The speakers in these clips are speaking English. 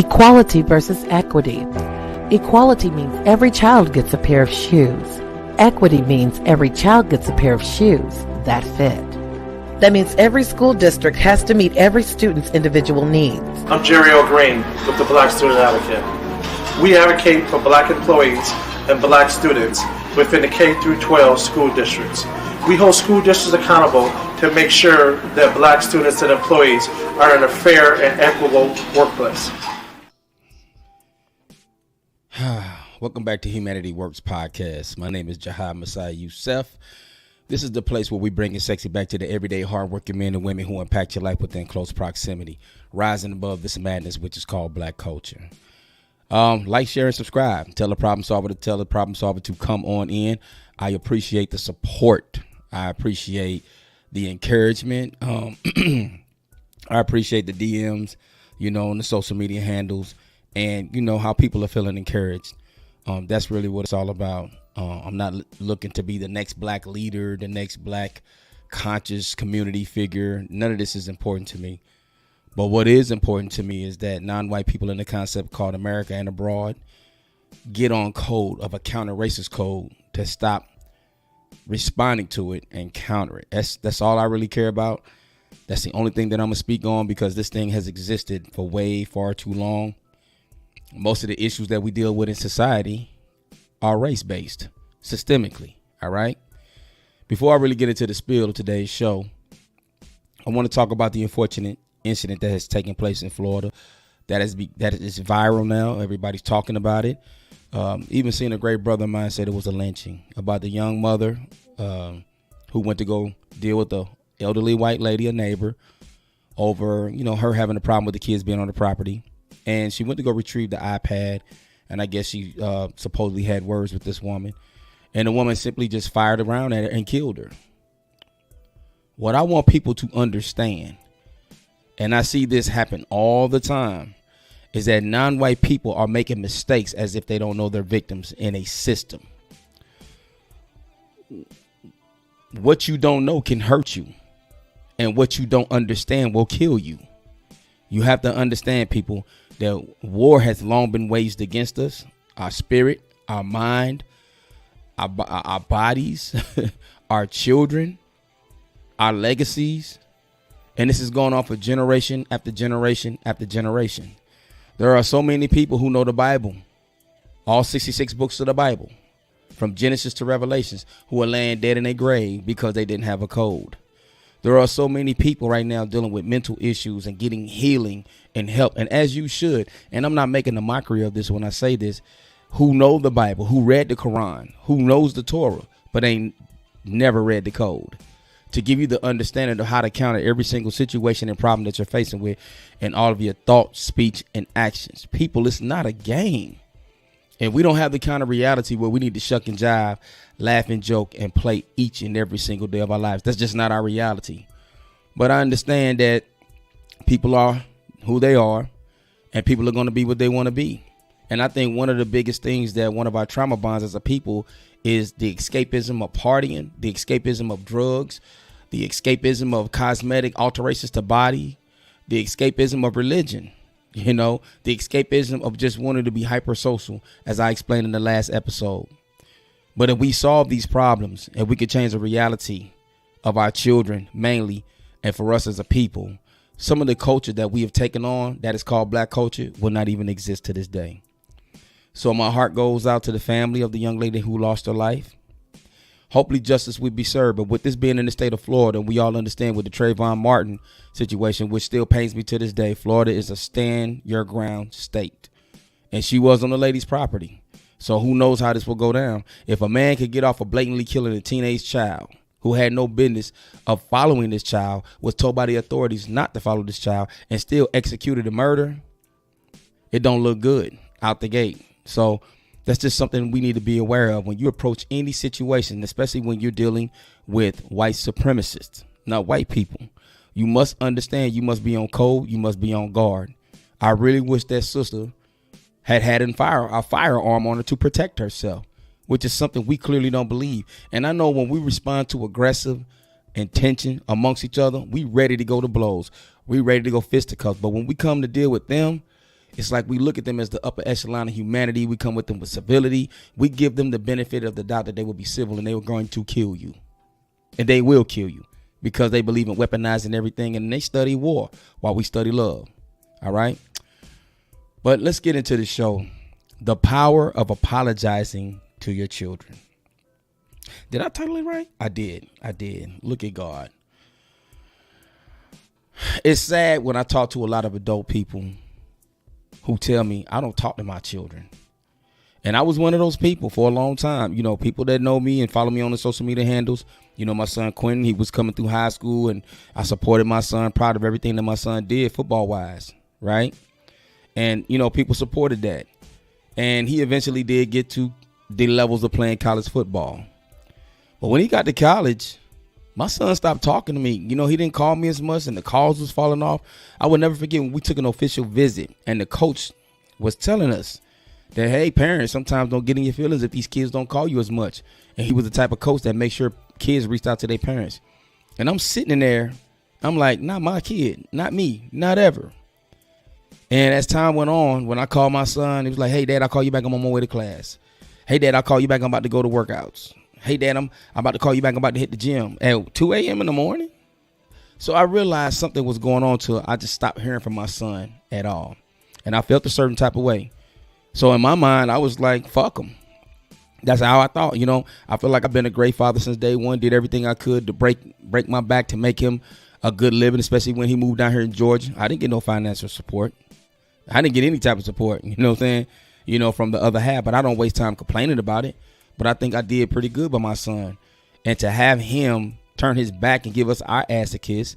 Equality versus equity. Equality means every child gets a pair of shoes. Equity means every child gets a pair of shoes that fit. That means every school district has to meet every student's individual needs. I'm Jerry O'Green with the Black Student Advocate. We advocate for black employees and black students within the K-12 school districts. We hold school districts accountable to make sure that black students and employees are in a fair and equitable workplace. Welcome back to Humanity Works Podcast. My name is Jahad Masai Youssef. This is the place where we bring it sexy back to the everyday hardworking men and women who impact your life within close proximity, rising above this madness which is called black culture. Like, share, and subscribe. Tell a problem solver to come on in. I appreciate the support. I appreciate the encouragement. I appreciate the DMs, on the social media handles, and how people are feeling encouraged. That's really what it's all about. I'm not looking to be the next black leader, the next black conscious community figure. None of this is important to me. But what is important to me is that non-white people in the concept called America and abroad get on code of a counter-racist code to stop responding to it and counter it. That's all I really care about. That's the only thing that I'm going to speak on, because this thing has existed for way far too long. Most of the issues that we deal with in society are race-based, systemically, all right? Before I really get into the spiel of today's show, I want to talk about the unfortunate incident that has taken place in Florida that is viral now. Everybody's talking about it. Even seeing a great brother of mine said it was a lynching about the young mother who went to go deal with the elderly white lady, a neighbor, over, her having a problem with the kids being on the property. And she went to go retrieve the iPad, and I guess she supposedly had words with this woman. And the woman simply just fired around at her and killed her. What I want people to understand, and I see this happen all the time, is that non-white people are making mistakes as if they don't know they're victims in a system. What you don't know can hurt you, and what you don't understand will kill you. You have to understand, people, that war has long been waged against us, our spirit, our mind, our bodies, our children, our legacies. And this is going on for generation after generation after generation. There are so many people who know the Bible, all 66 books of the Bible, from Genesis to Revelations, who are laying dead in a grave because they didn't have a code. There are so many people right now dealing with mental issues and getting healing and help. And as you should, and I'm not making a mockery of this when I say this, who know the Bible, who read the Quran, who knows the Torah, but ain't never read the code, to give you the understanding of how to counter every single situation and problem that you're facing with in all of your thoughts, speech, and actions. People, it's not a game. And we don't have the kind of reality where we need to shuck and jive, laugh and joke, and play each and every single day of our lives. That's just not our reality. But I understand that people are who they are, and people are going to be what they want to be. And I think one of the biggest things that one of our trauma bonds as a people is the escapism of partying, the escapism of drugs, the escapism of cosmetic alterations to body, the escapism of religion. The escapism of just wanting to be hypersocial, as I explained in the last episode. But if we solve these problems and we could change the reality of our children mainly, and for us as a people, some of the culture that we have taken on that is called black culture will not even exist to this day. So my heart goes out to the family of the young lady who lost her life. Hopefully justice will be served. But with this being in the state of Florida, we all understand with the Trayvon Martin situation, which still pains me to this day, Florida is a stand your ground state. And she was on the lady's property. So who knows how this will go down. If a man could get off of blatantly killing a teenage child who had no business of following this child, was told by the authorities not to follow this child, and still executed the murder, it don't look good out the gate. So that's just something we need to be aware of when you approach any situation, especially when you're dealing with white supremacists, not white people. You must understand, you must be on code, you must be on guard. I really wish that sister had a firearm on her to protect herself, which is something we clearly don't believe. And I know when we respond to aggressive intention amongst each other, we ready to go to blows. We ready to go fisticuffs. But when we come to deal with them, It's like we look at them as the upper echelon of humanity. We come with them with civility. We give them the benefit of the doubt that they will be civil and they were going to kill you. And they will kill you because they believe in weaponizing everything, and they study war while we study love. All right. But let's get into the show. The power of apologizing to your children. Did I title it right? I did. Look at God. It's sad when I talk to a lot of adult people who tell me I don't talk to my children. And I was one of those people for a long time. You know, people that know me and follow me on the social media handles. You know, my son Quentin, he was coming through high school and I supported my son, proud of everything that my son did football wise. Right. And, you know, people supported that. And he eventually did get to the levels of playing college football. But when he got to college, my son stopped talking to me. You know, he didn't call me as much and the calls was falling off. I would never forget when we took an official visit and the coach was telling us that, hey, parents, sometimes don't get in your feelings if these kids don't call you as much. And he was the type of coach that makes sure kids reached out to their parents. And I'm sitting in there. I'm like, not my kid, not me, not ever. And as time went on, when I called my son, he was like, hey, Dad, I'll call you back. I'm on my way to class. Hey, Dad, I'll call you back. I'm about to go to workouts. Hey, Dad, I'm about to call you back. I'm about to hit the gym at 2 a.m. in the morning. So I realized something was going on till I just stopped hearing from my son at all. And I felt a certain type of way. So in my mind, I was like, fuck him. That's how I thought. You know, I feel like I've been a great father since day one, did everything I could to break my back to make him a good living, especially when he moved down here in Georgia. I didn't get no financial support. I didn't get any type of support, you know what I'm saying? You know, from the other half, but I don't waste time complaining about it. But I think I did pretty good by my son. And to have him turn his back and give us our ass a kiss,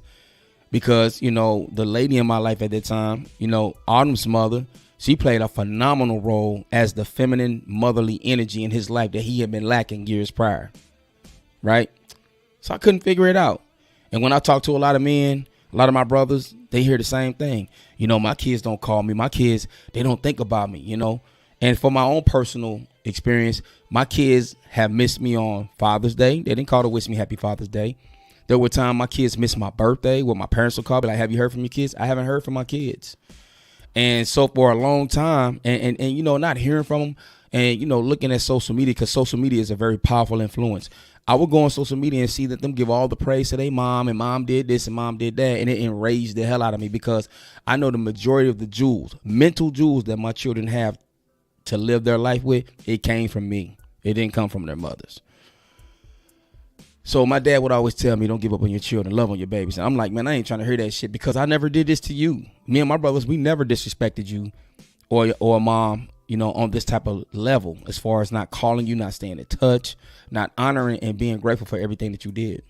because, you know, the lady in my life at that time, you know, Autumn's mother, she played a phenomenal role as the feminine motherly energy in his life that he had been lacking years prior. Right. So I couldn't figure it out. And when I talk to a lot of men, a lot of my brothers, they hear the same thing. You know, my kids don't call me. My kids, they don't think about me, you know. And for my own personal experience, my kids have missed me on Father's Day. They didn't call to wish me happy Father's Day. There were times my kids missed my birthday where my parents would call me like, have you heard from your kids? I haven't heard from my kids. And so for a long time and you know, not hearing from them and, you know, looking at social media, because social media is a very powerful influence. I would go on social media and see that them give all the praise to their mom, and mom did this and mom did that. And it enraged the hell out of me, because I know the majority of the jewels, mental jewels that my children have to live their life with, it came from me. It didn't come from their mothers. So my dad would always tell me, don't give up on your children, love on your babies. And I'm like, man, I ain't trying to hear that shit, because I never did this to you. Me and my brothers, we never disrespected you or mom, you know, on this type of level, as far as not calling you, not staying in touch, not honoring and being grateful for everything that you did.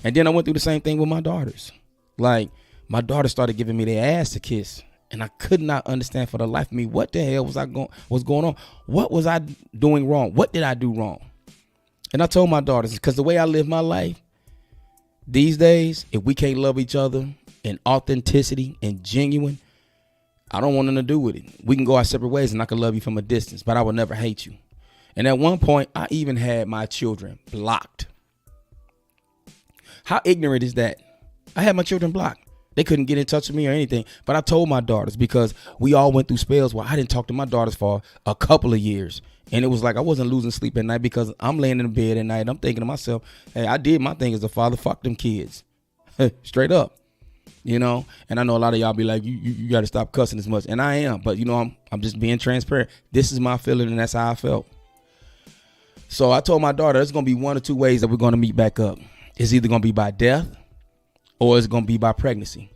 And then I went through the same thing with my daughters. Like, my daughter started giving me their ass to kiss, and I could not understand for the life of me what the hell was going on. What was I doing wrong? What did I do wrong? And I told my daughters, because the way I live my life these days, if we can't love each other in authenticity and genuine, I don't want nothing to do with it. We can go our separate ways and I can love you from a distance, but I will never hate you. And at one point, I even had my children blocked. How ignorant is that? I had my children blocked. They couldn't get in touch with me or anything. But I told my daughters, because we all went through spells where I didn't talk to my daughters for a couple of years. And it was like I wasn't losing sleep at night, because I'm laying in the bed at night and I'm thinking to myself, hey, I did my thing as a father. Fuck them kids. Straight up. You know, and I know a lot of y'all be like, you got to stop cussing as much. And I am. But, you know, I'm just being transparent. This is my feeling, and that's how I felt. So I told my daughter, it's going to be one or two ways that we're going to meet back up. It's either going to be by death or it's going to be by pregnancy.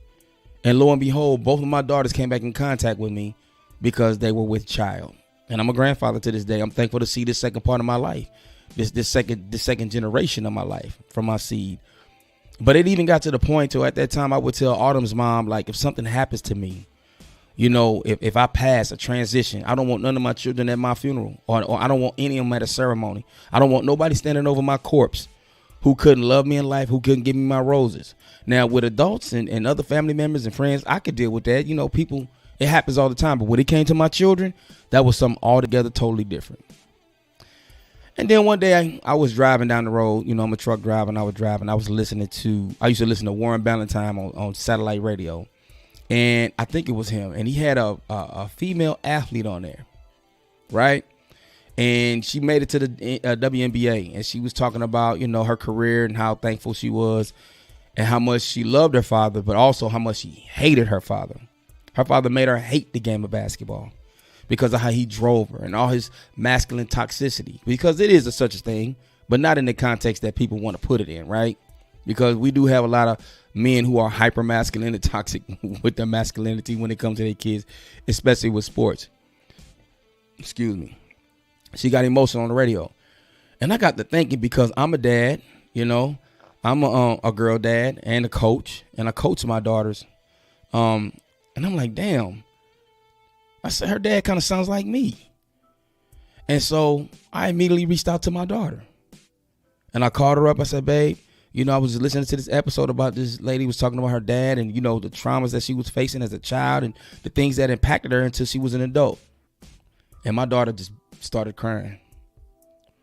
And lo and behold, both of my daughters came back in contact with me because they were with child. And I'm a grandfather to this day. I'm thankful to see this second part of my life, this second generation of my life from my seed. But it even got to the point to, at that time, I would tell Autumn's mom, like, if something happens to me, you know, if I pass a transition, I don't want none of my children at my funeral, or I don't want any of them at a ceremony. I don't want nobody standing over my corpse who couldn't love me in life, who couldn't give me my roses. Now, with adults and other family members and friends, I could deal with that. You know, people, it happens all the time. But when it came to my children, that was something altogether totally different. And then one day I was driving down the road. You know, I'm a truck driver, and I was driving. I used to listen to Warren Ballantyne on satellite radio. and I think it was him, and he had a female athlete on there, right? And she made it to the WNBA, and she was talking about, you know, her career and how thankful she was and how much she loved her father, but also how much she hated her father. Her father made her hate the game of basketball because of how he drove her and all his masculine toxicity, because it is a such a thing, but not in the context that people want to put it in, right? Because we do have a lot of men who are hyper masculine and toxic with their masculinity when it comes to their kids, especially with sports. Excuse me. She got emotional on the radio. And I got to thinking, because I'm a dad, you know, I'm a girl dad and a coach, and I coach my daughters. And I'm like, damn, I said, her dad kind of sounds like me. And so I immediately reached out to my daughter, and I called her up. I said, babe, you know, I was listening to this episode about this lady was talking about her dad and, you know, the traumas that she was facing as a child and the things that impacted her until she was an adult. And my daughter just started crying,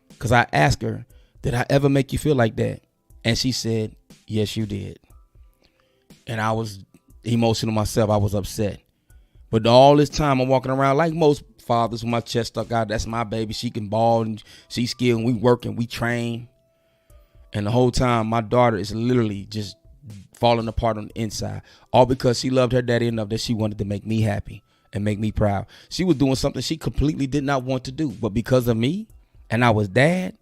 because I asked her, did I ever make you feel like that? And she said, yes, you did. And I was emotional myself. I was upset. But all this time I'm walking around like most fathers with my chest stuck out. That's my baby. She can ball and she's skilled, and we work and we train. And the whole time my daughter is literally just falling apart on the inside, all because she loved her daddy enough that she wanted to make me happy and make me proud. She was doing something she completely did not want to do, but because of me, and I was dad,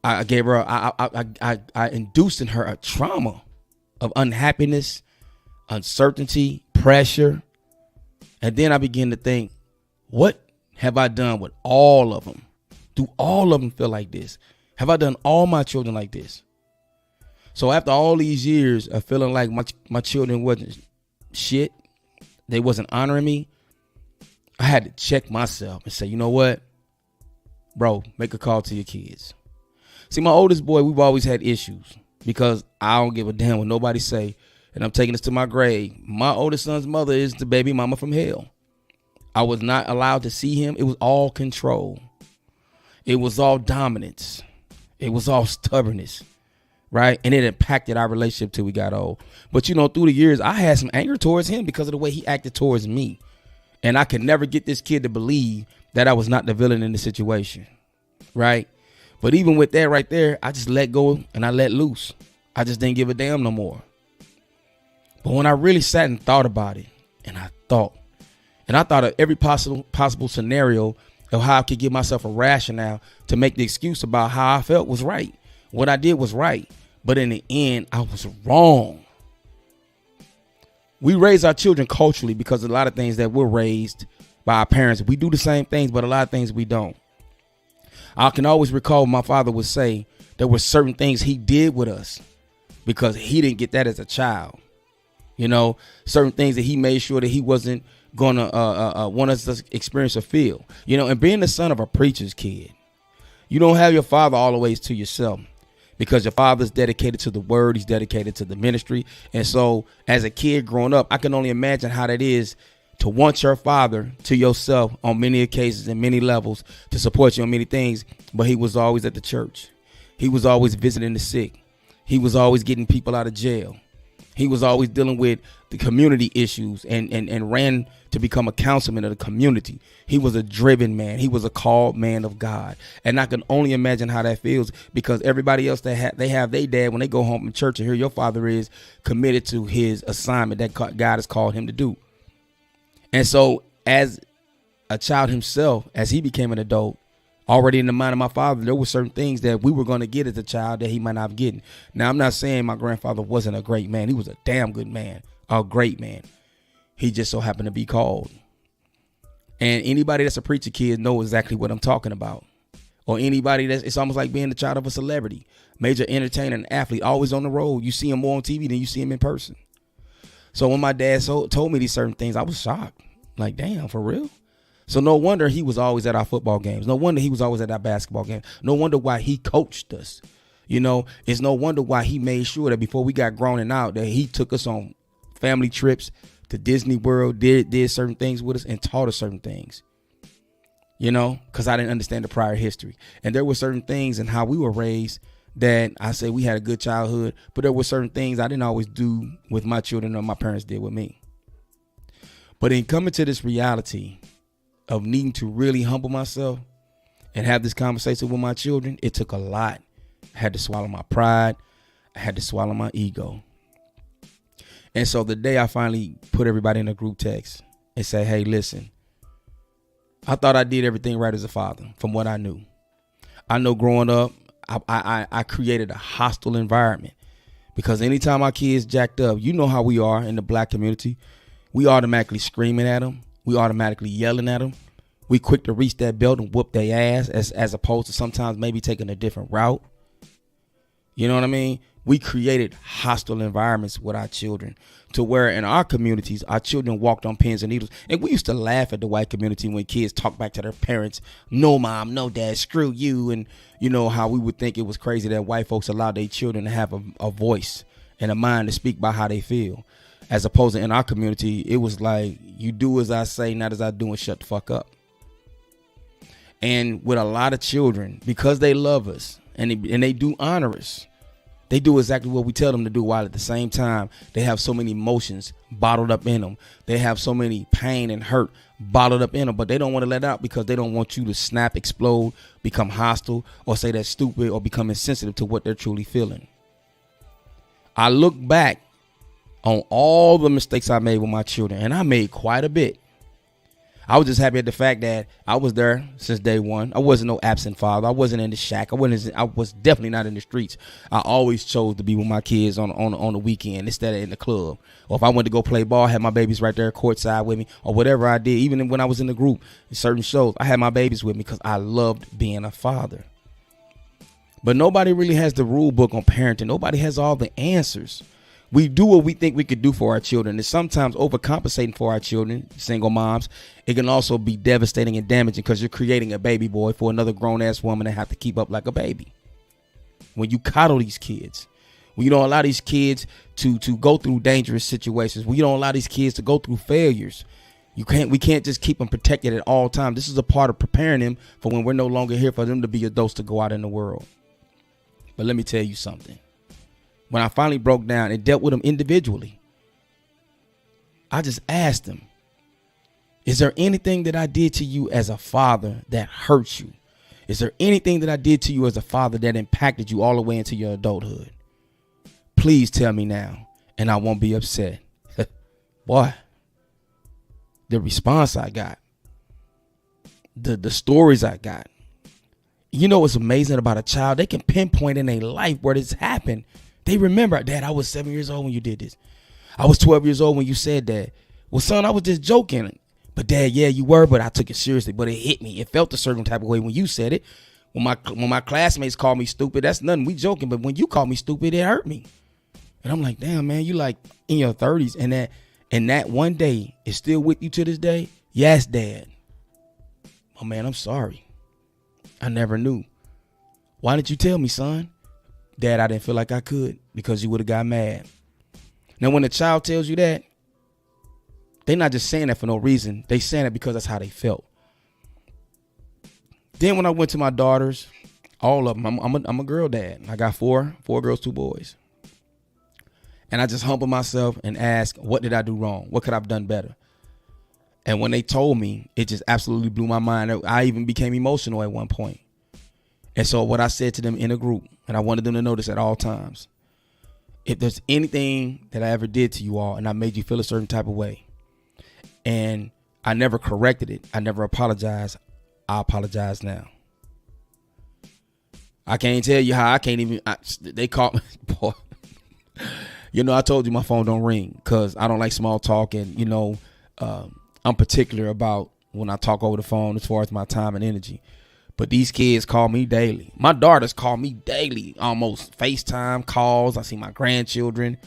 I gave her, I induced in her a trauma of unhappiness, uncertainty, pressure. And then I began to think, what have I done with all of them? Do all of them feel like this? Have I done all my children like this? So after all these years of feeling like my children wasn't shit, they wasn't honoring me, I had to check myself and say, you know what, bro, make a call to your kids. See, my oldest boy, we've always had issues because I don't give a damn what nobody say, and I'm taking this to my grave. My oldest son's mother is the baby mama from hell. I was not allowed to see him. It was all control. It was all dominance. It was all stubbornness, right? And it impacted our relationship till we got old. But, you know, through the years, I had some anger towards him because of the way he acted towards me. And I could never get this kid to believe that I was not the villain in the situation, right? But even with that right there, I just let go and I let loose. I just didn't give a damn no more. But when I really sat and thought about it, and I thought of every possible scenario of how I could give myself a rationale to make the excuse about how I felt was right. What I did was right. But in the end, I was wrong. We raise our children culturally because a lot of things that we're raised by our parents, we do the same things, but a lot of things we don't. I can always recall my father would say there were certain things he did with us because he didn't get that as a child. You know, certain things that he made sure that he wasn't going to want us to experience or feel. You know, and being the son of a preacher's kid, you don't have your father all the ways to yourself because your father's dedicated to the word. He's dedicated to the ministry. And so as a kid growing up, I can only imagine how that is to want your father to yourself on many occasions and many levels, to support you on many things. But he was always at the church. He was always visiting the sick. He was always getting people out of jail. He was always dealing with the community issues and ran to become a councilman of the community. He was a driven man. He was a called man of God. And I can only imagine how that feels because everybody else that they have their dad when they go home from church, and here your father is committed to his assignment that God has called him to do. And so as a child himself, as he became an adult, already in the mind of my father, there were certain things that we were going to get as a child that he might not have gotten. Now, I'm not saying my grandfather wasn't a great man. He was a damn good man, a great man. He just so happened to be called. And anybody that's a preacher kid know exactly what I'm talking about. Or anybody it's almost like being the child of a celebrity, major entertainer and athlete, always on the road. You see him more on TV than you see him in person. So when my dad told me these certain things, I was shocked. Like, damn, for real? So no wonder he was always at our football games. No wonder he was always at our basketball games. No wonder why he coached us. You know, it's no wonder why he made sure that before we got grown and out, that he took us on family trips to Disney World, did certain things with us and taught us certain things. You know, because I didn't understand the prior history. And there were certain things in how we were raised that I say we had a good childhood, but there were certain things I didn't always do with my children or my parents did with me. But in coming to this reality of needing to really humble myself and have this conversation with my children, it took a lot. I had to swallow my pride. I had to swallow my ego. And so the day I finally put everybody in a group text and say, hey, listen, I thought I did everything right as a father from what I knew. I know growing up, I created a hostile environment because anytime our kids jacked up, you know how we are in the black community. We automatically screaming at them. We automatically yelling at them. We quick to reach that belt and whoop their ass as opposed to sometimes maybe taking a different route. You know what I mean? We created hostile environments with our children to where in our communities, our children walked on pins and needles. And we used to laugh at the white community when kids talk back to their parents, no mom, no dad, screw you. And you know how we would think it was crazy that white folks allowed their children to have a voice and a mind to speak by how they feel. As opposed to in our community, it was like, you do as I say, not as I do, and shut the fuck up. And with a lot of children, because they love us and they do honor us, they do exactly what we tell them to do, while at the same time, they have so many emotions bottled up in them. They have so many pain and hurt bottled up in them, but they don't want to let out because they don't want you to snap, explode, become hostile, or say that's stupid, or become insensitive to what they're truly feeling. I look back on all the mistakes I made with my children, and I made quite a bit. I was just happy at the fact that I was there since day one. I wasn't no absent father. I wasn't in the shack. I was definitely not in the streets. I always chose to be with my kids on the weekend instead of in the club. Or if I went to go play ball, I had my babies right there courtside with me, or whatever I did. Even when I was in the group, in certain shows, I had my babies with me because I loved being a father. But nobody really has the rule book on parenting. Nobody has all the answers. We do what we think we could do for our children. And sometimes overcompensating for our children, single moms, it can also be devastating and damaging because you're creating a baby boy for another grown ass woman to have to keep up like a baby. When you coddle these kids, when you don't allow these kids to go through dangerous situations, when you don't allow these kids to go through failures, we can't just keep them protected at all times. This is a part of preparing them for when we're no longer here, for them to be adults to go out in the world. But let me tell you something. When I finally broke down and dealt with them individually, I just asked them, is there anything that I did to you as a father that hurt you? Is there anything that I did to you as a father that impacted you all the way into your adulthood? Please tell me now, and I won't be upset. Boy, the response I got, the stories I got. You know what's amazing about a child? They can pinpoint in their life where this happened. They remember, Dad, I was 7 years old when you did this. I was 12 years old when you said that. Well, son, I was just joking. But Dad, yeah, you were, but I took it seriously. But it hit me. It felt a certain type of way when you said it. When my classmates called me stupid, that's nothing. We joking. But when you called me stupid, it hurt me. And I'm like, damn, man, you like in your 30s. And that one day is still with you to this day? Yes, Dad. Oh, man, I'm sorry. I never knew. Why didn't you tell me, son? Dad, I didn't feel like I could because you would have got mad. Now, when a child tells you that, they're not just saying that for no reason. They saying it because that's how they felt. Then when I went to my daughters, all of them, I'm a girl dad. I got four girls, 2 boys. And I just humbled myself and asked, what did I do wrong? What could I have done better? And when they told me, it just absolutely blew my mind. I even became emotional at one point. And so what I said to them in a group, and I wanted them to know this at all times, if there's anything that I ever did to you all and I made you feel a certain type of way, and I never corrected it, I never apologized, I apologize now. I can't tell you how they caught me, boy. You know, I told you my phone don't ring because I don't like small talk, and, you know, I'm particular about when I talk over the phone as far as my time and energy. But these kids call me daily. My daughters call me daily, almost FaceTime calls. I see my grandchildren.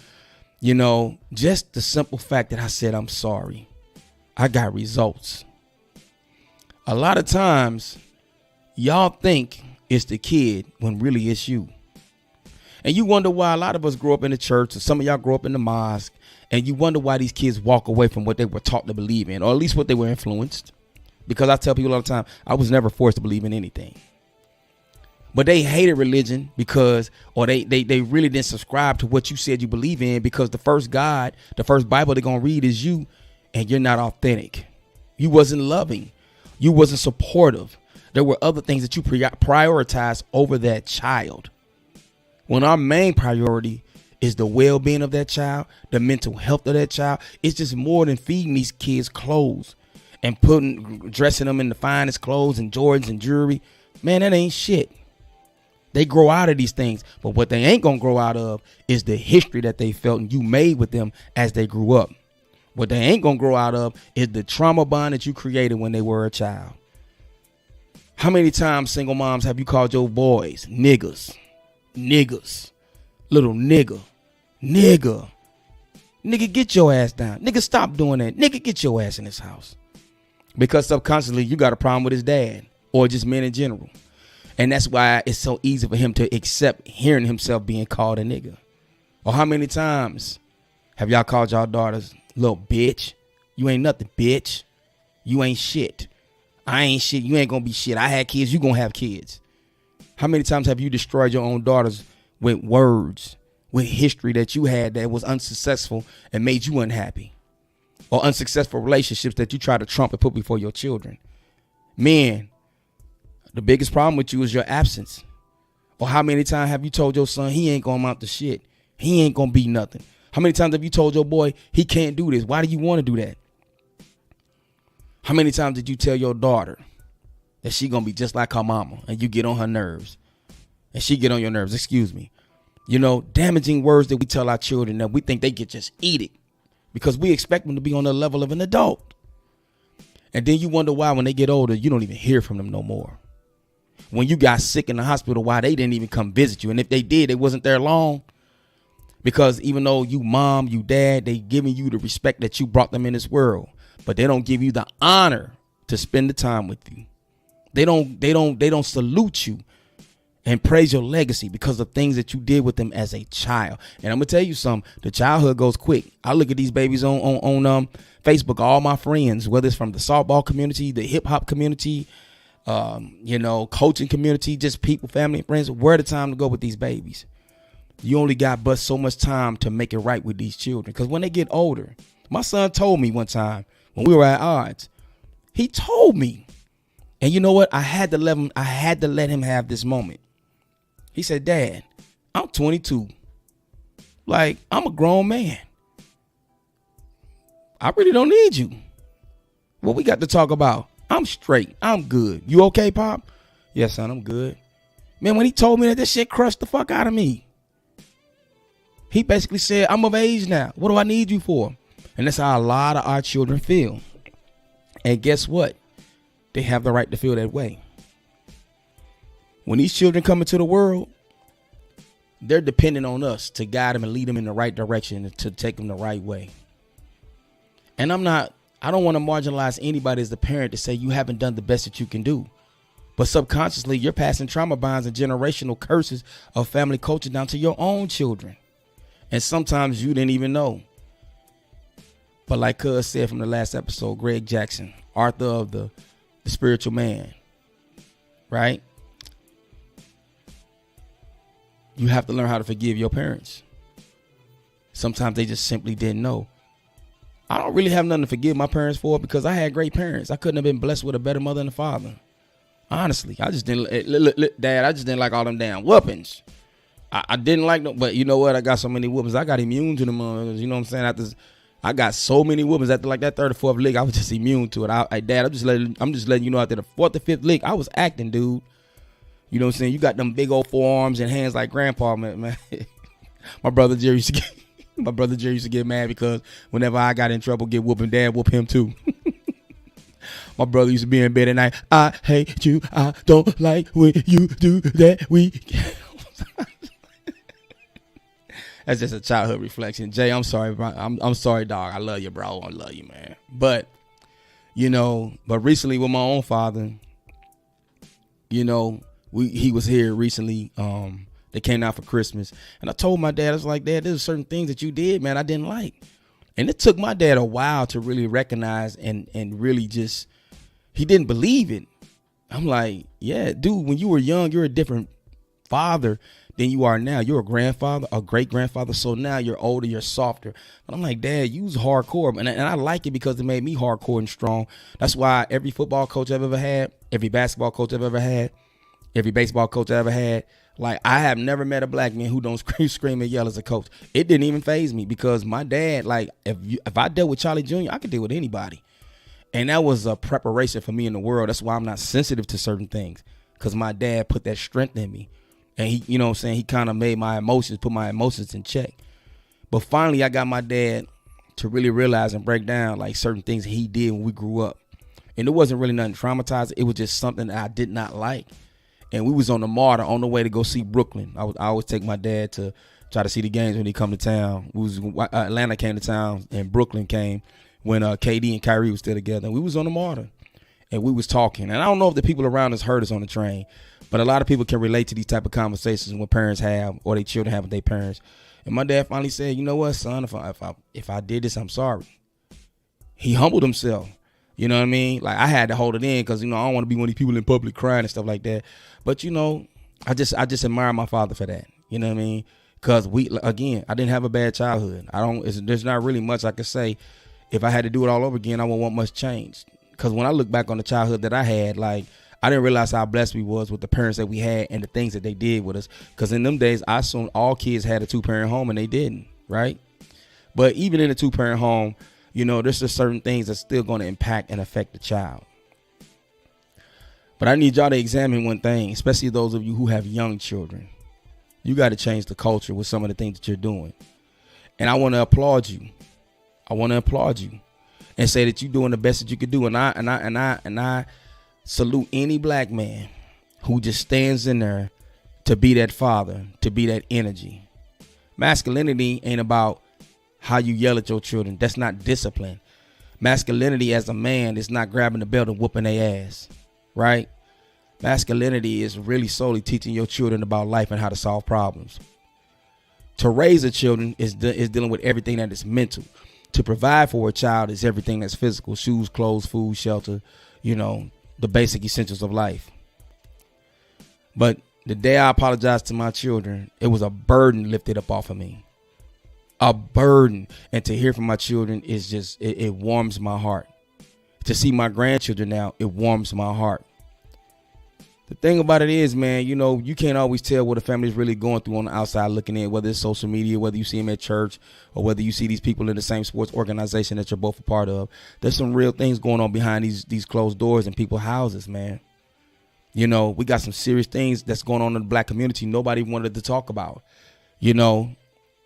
You know, just the simple fact that I said I'm sorry. I got results. A lot of times, y'all think it's the kid when really it's you. And you wonder why a lot of us grow up in the church, or some of y'all grow up in the mosque, and you wonder why these kids walk away from what they were taught to believe in, or at least what they were influenced. Because I tell people all the time, I was never forced to believe in anything. But they hated religion because, or they really didn't subscribe to what you said you believe in, because the first God, the first Bible they're going to read is you, and you're not authentic. You wasn't loving. You wasn't supportive. There were other things that you prioritized over that child. When our main priority is the well-being of that child, the mental health of that child, it's just more than feeding these kids clothes and dressing them in the finest clothes and Jordans and jewelry. Man, that ain't shit. They grow out of these things, but what they ain't gonna grow out of is the history that they felt and you made with them as they grew up. What they ain't gonna grow out of is the trauma bond that you created when they were a child. How many times, single moms, have you called your boys niggas, little nigga, get your ass down, nigga, stop doing that, nigga, get your ass in this house? Because subconsciously you got a problem with his dad or just men in general. And that's why it's so easy for him to accept hearing himself being called a nigga. Or how many times have y'all called y'all daughters little bitch? You ain't nothing, bitch. You ain't shit. I ain't shit. You ain't gonna be shit. I had kids. You gonna have kids. How many times have you destroyed your own daughters with words, with history that you had that was unsuccessful and made you unhappy? Or unsuccessful relationships that you try to trump and put before your children? Men, the biggest problem with you is your absence. Or how many times have you told your son he ain't gonna amount to shit? He ain't gonna be nothing. How many times have you told your boy he can't do this? Why do you want to do that? How many times did you tell your daughter that she gonna be just like her mama and you get on her nerves? And she get on your nerves, excuse me. You know, damaging words that we tell our children that we think they could just eat it because we expect them to be on the level of an adult. And then you wonder why when they get older, you don't even hear from them no more. When you got sick in the hospital, why they didn't even come visit you. And if they did, they wasn't there long. Because even though you mom, you dad, they giving you the respect that you brought them in this world, but they don't give you the honor to spend the time with you. They don't salute you and praise your legacy because of things that you did with them as a child. And I'm gonna tell you something, the childhood goes quick. I look at these babies on Facebook, all my friends, whether it's from the softball community, the hip hop community, coaching community, just people, family, and friends. Where the time to go with these babies? You only got but so much time to make it right with these children. Because when they get older, my son told me one time when we were at odds, he told me, and you know what? I had to let him have this moment. He said, Dad, I'm 22. Like, I'm a grown man. I really don't need you. What we got to talk about? I'm straight. I'm good. You okay, Pop? Yes, son, I'm good. Man, when he told me that, this shit crushed the fuck out of me. He basically said, I'm of age now. What do I need you for? And that's how a lot of our children feel. And guess what? They have the right to feel that way. When these children come into the world, they're dependent on us to guide them and lead them in the right direction and to take them the right way. And I don't want to marginalize anybody as the parent to say you haven't done the best that you can do. But subconsciously, you're passing trauma bonds and generational curses of family culture down to your own children. And sometimes you didn't even know. But like Cuz said from the last episode, Greg Jackson, author of the Spiritual Man, right? You have to learn how to forgive your parents. Sometimes they just simply didn't know. I don't really have nothing to forgive my parents for because I had great parents. I couldn't have been blessed with a better mother and a father. Honestly, I just didn't, Dad, I just didn't like all them damn whoopings. I didn't like them, but you know what? I got so many whoopings. I got immune to them. You know what I'm saying? I got so many whoopings after like that third or fourth lick. I was just immune to it. Dad, I'm just letting you know after the fourth or fifth lick, I was acting, dude. You know what I'm saying? You got them big old forearms and hands like grandpa, man. My brother Jerry used to get mad because whenever I got in trouble, get whooping, Dad whoop him too. My brother used to be in bed at night. I hate you. I don't like when you do that. That's just a childhood reflection. Jay, I'm sorry, bro. I'm sorry, dog. I love you, bro. I love you, man. But recently with my own father, he was here recently. They came out for Christmas. And I told my dad, I was like, Dad, there's certain things that you did, man, I didn't like. And it took my dad a while to really recognize and really just, he didn't believe it. I'm like, yeah, dude, when you were young, you're a different father than you are now. You're a grandfather, a great grandfather. So now you're older, you're softer. But I'm like, Dad, you was hardcore. And I like it because it made me hardcore and strong. That's why every football coach I've ever had, every basketball coach I've ever had, every baseball coach I ever had, like, I have never met a black man who don't scream and yell as a coach. It didn't even faze me because my dad, like, if I dealt with Charlie Jr., I could deal with anybody. And that was a preparation for me in the world. That's why I'm not sensitive to certain things, because my dad put that strength in me. And he, you know what I'm saying, he kind of made put my emotions in check. But finally, I got my dad to really realize and break down, like, certain things he did when we grew up. And it wasn't really nothing traumatizing. It was just something that I did not like. And we was on the MARTA on the way to go see Brooklyn. I always take my dad to try to see the games when he come to town. Atlanta came to town and Brooklyn came when KD and Kyrie was still together. And we was on the MARTA and we was talking. And I don't know if the people around us heard us on the train, but a lot of people can relate to these type of conversations when parents have or their children have with their parents. And my dad finally said, you know what, son, if I did this, I'm sorry. He humbled himself. You know what I mean? Like, I had to hold it in because, you know, I don't want to be one of these people in public crying and stuff like that. But, you know, I just admire my father for that. You know what I mean? Because I didn't have a bad childhood. There's not really much I could say. If I had to do it all over again, I wouldn't want much change. Because when I look back on the childhood that I had, like, I didn't realize how blessed we was with the parents that we had and the things that they did with us. Because in them days, I assumed all kids had a 2-parent home and they didn't, right? But even in a 2-parent home, you know, there's just certain things that's still going to impact and affect the child. But I need y'all to examine one thing, especially those of you who have young children. You got to change the culture with some of the things that you're doing. And I want to applaud you. And say that you're doing the best that you could do. And I salute any black man who just stands in there to be that father, to be that energy. Masculinity ain't about how you yell at your children. That's not discipline. Masculinity as a man is not grabbing the belt and whooping their ass, right? Masculinity is really solely teaching your children about life and how to solve problems. To raise a children is dealing with everything that is mental. To provide for a child is everything that's physical: shoes, clothes, food, shelter, you know, the basic essentials of life. But the day I apologized to my children, it was a burden lifted up off of me. A burden. And to hear from my children is just, it warms my heart. To see my grandchildren now, it warms my heart. The thing about it is, man, you know, you can't always tell what a family is really going through on the outside looking in, whether it's social media, whether you see them at church, or whether you see these people in the same sports organization that you're both a part of. There's some real things going on behind these closed doors in people's houses, man. You know, we got some serious things that's going on in the black community nobody wanted to talk about. You know,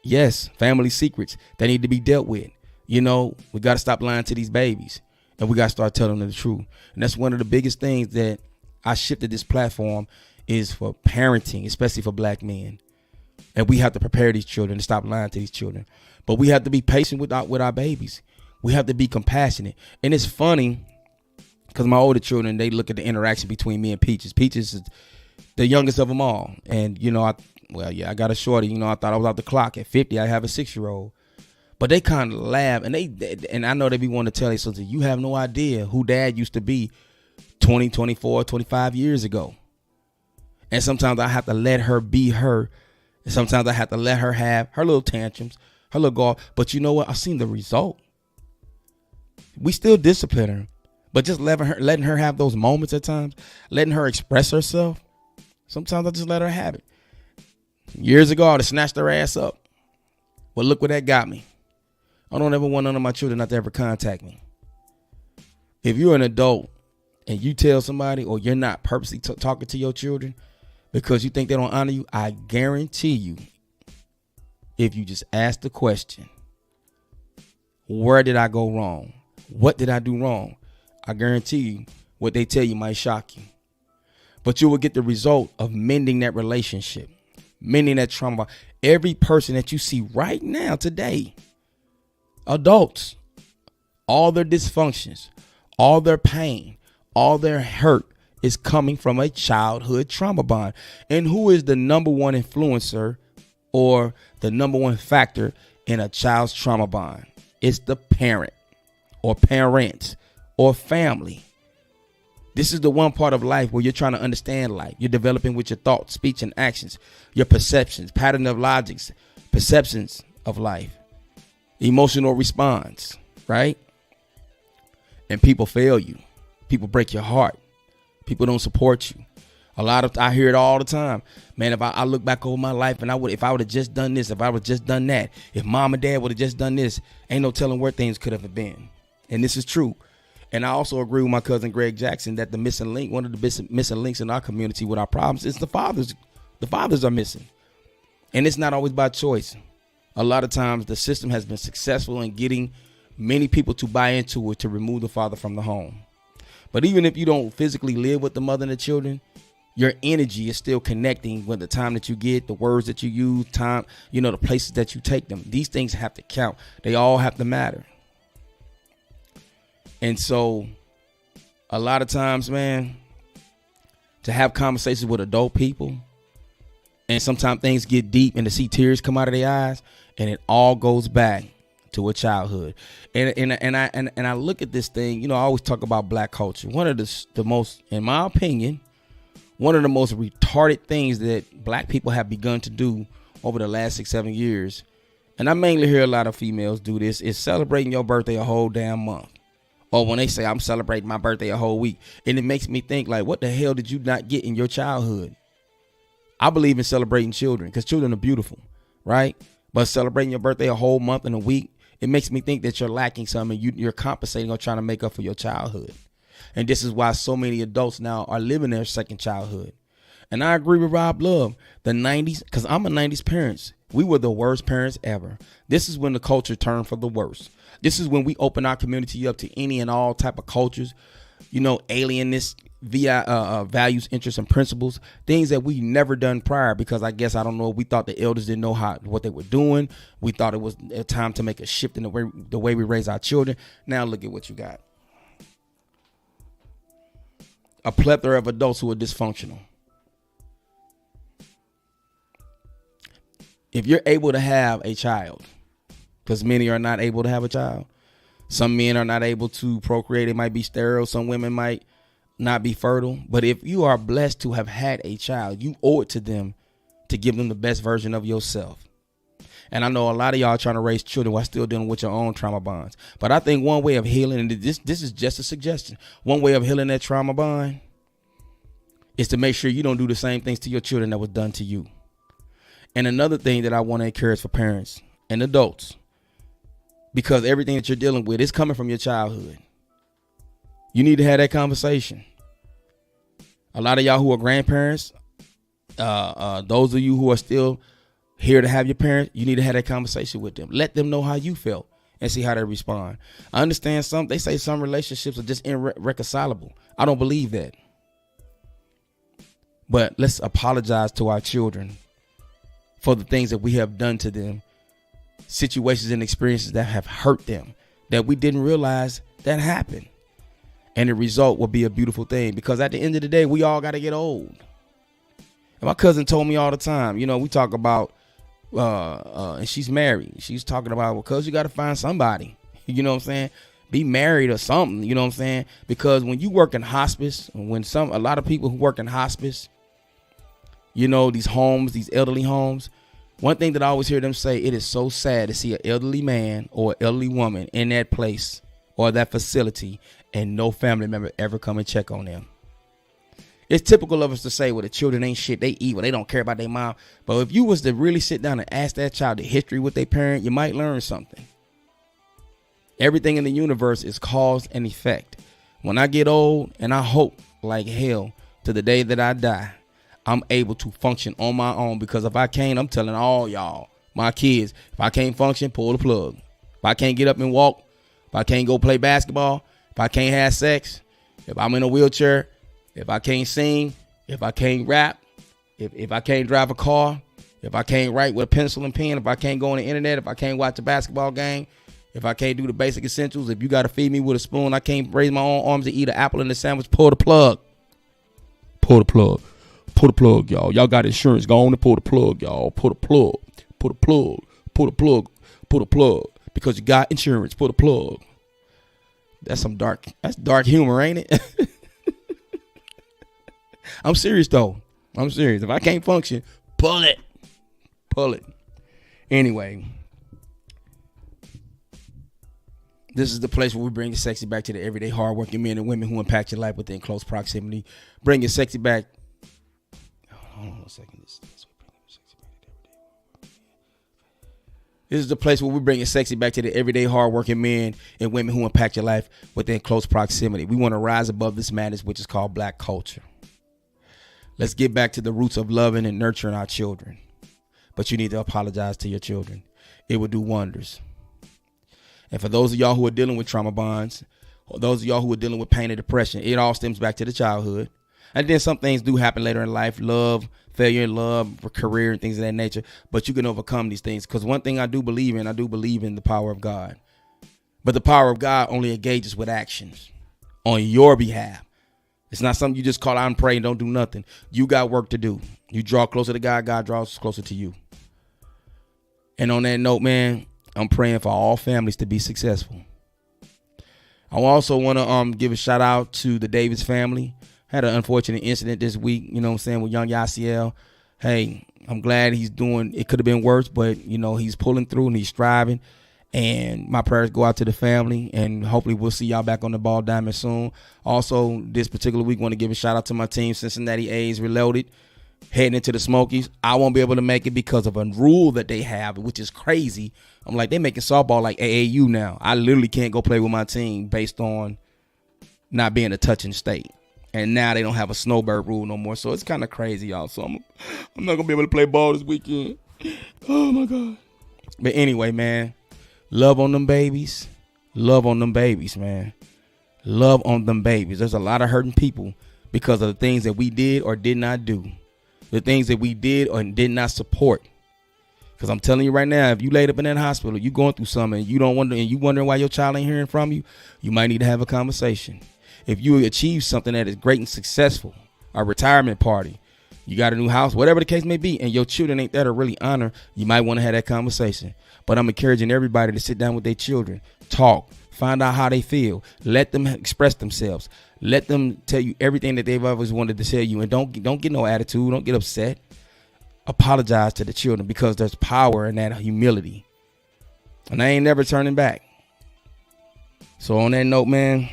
yes, family secrets that need to be dealt with. You know, we got to stop lying to these babies, and we got to start telling them the truth. And that's one of the biggest things that I shifted this platform is for parenting, especially for black men. And we have to prepare these children to stop lying to these children. But we have to be patient with our babies. We have to be compassionate. And it's funny because my older children, they look at the interaction between me and Peaches. Peaches is the youngest of them all. And, you know, I got a shorty. You know, I thought I was out the clock. At 50, I have a 6-year-old. But they kind of laugh. And I know they be wanting to tell their sons, you have no idea who dad used to be 20, 24, 25 years ago. And sometimes I have to let her be her. And sometimes I have to let her have her little tantrums, her little go. But you know what? I've seen the result. We still discipline her, but just letting her have those moments at times, letting her express herself. Sometimes I just let her have it. Years ago, I would have snatched her ass up. But look what that got me. I don't ever want none of my children not to ever contact me. If you're an adult and you tell somebody, or you're not purposely talking to your children because you think they don't honor you, I guarantee you, if you just ask the question, where did I go wrong? What did I do wrong? I guarantee you, what they tell you might shock you. But you will get the result of mending that relationship, mending that trauma. Every person that you see right now today, adults, all their dysfunctions, all their pain, all their hurt is coming from a childhood trauma bond. And who is the number one influencer or the number one factor in a child's trauma bond? It's the parent or parents or family. This is the one part of life where you're trying to understand life. You're developing with your thoughts, speech, and actions, your perceptions, pattern of logics, perceptions of life, emotional response, right? And people fail you. People break your heart. People don't support you. I hear it all the time. Man, if I look back over my life and if I would have just done this, if I would have just done that, if mom and dad would have just done this, ain't no telling where things could have been. And this is true. And I also agree with my cousin Greg Jackson that the missing link, one of the missing links in our community with our problems is the fathers. The fathers are missing. And it's not always by choice. A lot of times the system has been successful in getting many people to buy into it to remove the father from the home. But even if you don't physically live with the mother and the children, your energy is still connecting with the time that you get, the words that you use, time, the places that you take them. These things have to count. They all have to matter. And so a lot of times, man, to have conversations with adult people, and sometimes things get deep and to see tears come out of their eyes, and it all goes back to a childhood. And I look at this thing, I always talk about black culture. One of the most, in my opinion, one of the most retarded things that black people have begun to do over the last 6-7 years, and I mainly hear a lot of females do this, is celebrating your birthday a whole damn month. Or when they say I'm celebrating my birthday a whole week. And it makes me think, like, what the hell did you not get in your childhood? I believe in celebrating children because children are beautiful, right? But celebrating your birthday a whole month and a week, it makes me think that you're lacking something. You're compensating or trying to make up for your childhood. And this is why so many adults now are living their second childhood. And I agree with Rob Love. The 90s, because I'm a 90s parent. We were the worst parents ever. This is when the culture turned for the worst. This is when we open our community up to any and all type of cultures, alienist via values, interests, and principles, things that we never done prior, because I don't know, we thought the elders didn't know what they were doing. We thought it was a time to make a shift in the way we raise our children. Now look at what you got. A plethora of adults who are dysfunctional. If you're able to have a child, because many are not able to have a child. Some men are not able to procreate. They might be sterile. Some women might not be fertile. But if you are blessed to have had a child, you owe it to them to give them the best version of yourself. And I know a lot of y'all trying to raise children while still dealing with your own trauma bonds. But I think one way of healing, and this is just a suggestion, one way of healing that trauma bond is to make sure you don't do the same things to your children that was done to you. And another thing that I want to encourage for parents and adults, because everything that you're dealing with is coming from your childhood. You need to have that conversation. A lot of y'all who are grandparents, those of you who are still here to have your parents, you need to have that conversation with them. Let them know how you felt and see how they respond. I understand they say some relationships are just irreconcilable. I don't believe that. But let's apologize to our children for the things that we have done to them. Situations and experiences that have hurt them that we didn't realize that happened. And the result will be a beautiful thing, because at the end of the day, we all got to get old. And my cousin told me all the time, we talk about, and she's married. She's talking about, well, cuz you got to find somebody, you know what I'm saying? Be married or something, you know what I'm saying? Because when you work in hospice, a lot of people who work in hospice, these homes, these elderly homes, one thing that I always hear them say, it is so sad to see an elderly man or an elderly woman in that place or that facility and no family member ever come and check on them. It's typical of us to say, well, the children ain't shit, they evil, they don't care about their mom. But if you was to really sit down and ask that child the history with their parent, you might learn something. Everything in the universe is cause and effect. When I get old, and I hope like hell to the day that I die, I'm able to function on my own, because if I can't, I'm telling all y'all, my kids, if I can't function, pull the plug. If I can't get up and walk, if I can't go play basketball, if I can't have sex, if I'm in a wheelchair, if I can't sing, if I can't rap, if I can't drive a car, if I can't write with a pencil and pen, if I can't go on the internet, if I can't watch a basketball game, if I can't do the basic essentials, if you got to feed me with a spoon, I can't raise my own arms to eat an apple in the sandwich, pull the plug. Pull the plug. Pull the plug, y'all. Y'all got insurance. Go on and pull the plug, y'all. Pull the plug. Pull the plug. Pull the plug. Pull the plug. Because you got insurance. Pull the plug. That's dark humor, ain't it? I'm serious though. I'm serious. If I can't function, pull it. Anyway, this is the place where we bring the sexy back to the everyday hardworking men and women who impact your life within close proximity. Bring your sexy back. Hold on a second. This is the place where we bring your sexy back to the everyday hardworking men and women who impact your life within close proximity. We want to rise above this madness, which is called black culture. Let's get back to the roots of loving and nurturing our children. But you need to apologize to your children. It will do wonders. And for those of y'all who are dealing with trauma bonds, or those of y'all who are dealing with pain and depression, it all stems back to the childhood. And then some things do happen later in life, love, failure in love, career, and things of that nature. But you can overcome these things. Because one thing I do believe in the power of God. But the power of God only engages with actions on your behalf. It's not something you just call out and pray and don't do nothing. You got work to do. You draw closer to God, God draws closer to you. And on that note, man, I'm praying for all families to be successful. I also want to give a shout out to the Davis family. Had an unfortunate incident this week, you know what I'm saying, with young Yasiel. Hey, I'm glad he's doing, it could have been worse, but, you know, he's pulling through and he's striving. And my prayers go out to the family, and hopefully we'll see y'all back on the ball diamond soon. Also, this particular week, want to give a shout out to my team, Cincinnati A's Reloaded, heading into the Smokies. I won't be able to make it because of a rule that they have, which is crazy. I'm like, they're making softball like AAU now. I literally can't go play with my team based on not being a touching state. And now they don't have a snowbird rule no more. So it's kind of crazy, y'all. So I'm not going to be able to play ball this weekend. Oh, my God. But anyway, man, love on them babies. Love on them babies, man. Love on them babies. There's a lot of hurting people because of the things that we did or did not do. The things that we did or did not support. Because I'm telling you right now, if you laid up in that hospital, you going through something, and you don't wonder, and you wondering why your child ain't hearing from you, you might need to have a conversation. If you achieve something that is great and successful, a retirement party, you got a new house, whatever the case may be, and your children ain't there to really honor, you might want to have that conversation. But I'm encouraging everybody to sit down with their children, talk, find out how they feel, let them express themselves, let them tell you everything that they've always wanted to tell you, and don't get no attitude, don't get upset. Apologize to the children, because there's power in that humility, and I ain't never turning back. So on that note, man,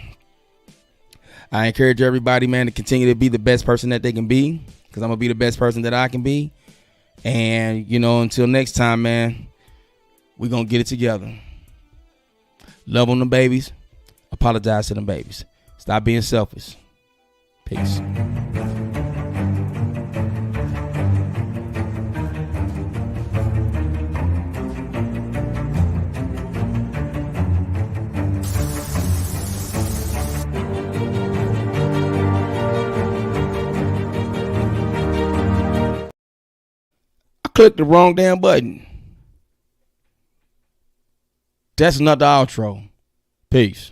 I encourage everybody, man, to continue to be the best person that they can be, because I'm going to be the best person that I can be. And, you know, until next time, man, we're going to get it together. Love on them babies. Apologize to them babies. Stop being selfish. Peace. Click the wrong damn button. That's not the outro. Peace.